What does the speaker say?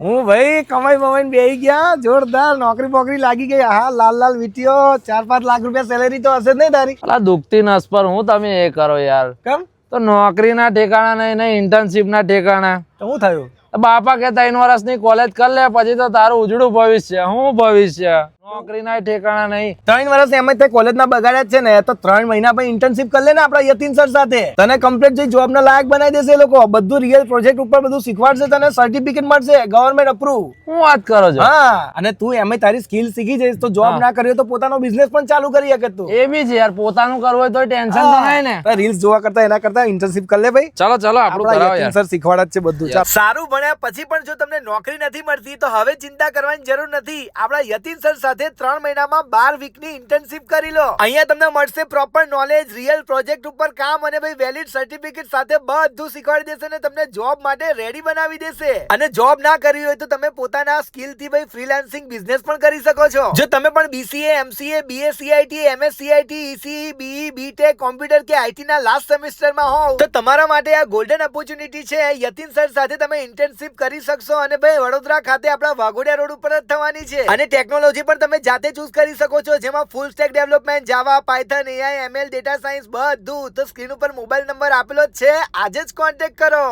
હું ભાઈ કમાઈ બમાઈને બેહી ગયા જોરદાર નોકરી બોકરી લાગી ગઈ હા લાલ વીટીઓ 4-5 લાખ રૂપિયા સેલેરી તો હશે જ નહીં તારી અલા દુખતી નસ પર હું તમે એ કરો યાર કેમ તો નોકરીના ઠેકાણા નહીં ઇન્ટર્નશિપના ઠેકાણા તો શું થયું બાપા કે 3 વર્ષની કોલેજ કરી લે પછી તો તારું ઉજળું ભવિષ્ય હું ભવિષ્ય નોકરીના ઠેકાણા નહીં 3 વર્ષ એમ જ કોલેજના બગાડ્યા જ છે ને તો 3 મહિના પછી ઇન્ટર્નશિપ કરી લે ને આપણા યતીન સર સાથે તને કમ્પ્લીટ જોઈ જોબ ના લાયક બનાવી દેશે એ લોકો બધું રિયલ પ્રોજેક્ટ ઉપર બધું શીખવાડશે તને સર્ટિફિકેટ મળશે ગવર્નમેન્ટ અપ્રૂવ હું વાત કરો છો હા અને તું એમ તારી સ્કિલ શીખી જઈશ તો જોબ ના કરી તો પોતાનો બિઝનેસ પણ ચાલુ કરી શકે તું એ બી છે યાર પોતાનું કરવું હોય તો ટેન્શન તો નહીં ને રીલ્સ જોવા કરતા એના કરતા ઇન્ટર્નશિપ કરી લે ભાઈ ચલો ચલો આપણું કરાવો યાર સર શીખવાડ જ છે બધું સારું ભણ્યા પછી પણ જો તમને નોકરી નથી મળતી તો હવે ચિંતા કરવાની જરૂર નથી આપણા યતીન સર સાથે 3 મહિનામાં 12 વીકની ઇન્ટર્નશિપ કરી લો અહીંયા તમને મળશે પ્રોપર નોલેજ રિયલ પ્રોજેક્ટ ઉપર કામ અને ભાઈ વેલિડ સર્ટિફિકેટ સાથે બધું શીખવાડી દેશે ને તમને જોબ માટે રેડી બનાવી દેશે અને જોબ ના કરવી હોય તો તમે પોતાના સ્કિલ થી ભાઈ ફ્રીલાન્સિંગ બિઝનેસ પણ કરી શકો છો જો તમે પણ BCA MCA BA CIT MS CIT ECE BE BTech computer કે IT ના લાસ્ટ સેમેસ્ટરમાં હોવ તો તમારા માટે આ ગોલ્ડન ઓપોર્ચ્યુનિટી છે યતીન સર સાથે તમે ઇન્ટર્નશિપ કરી શકશો અને ભાઈ વડોદરા ખાતે આપણા વાઘોડિયા રોડ ઉપર જ થવાની છે અને ટેકનોલોજી પણ તમે જાતે ચૂઝ કરી શકો છો જેમાં full stack development Java Python AI ML data science બધું તો સ્ક્રીન ઉપર મોબાઈલ નંબર આપેલો જ છે આજે જ કોન્ટેક્ટ કરો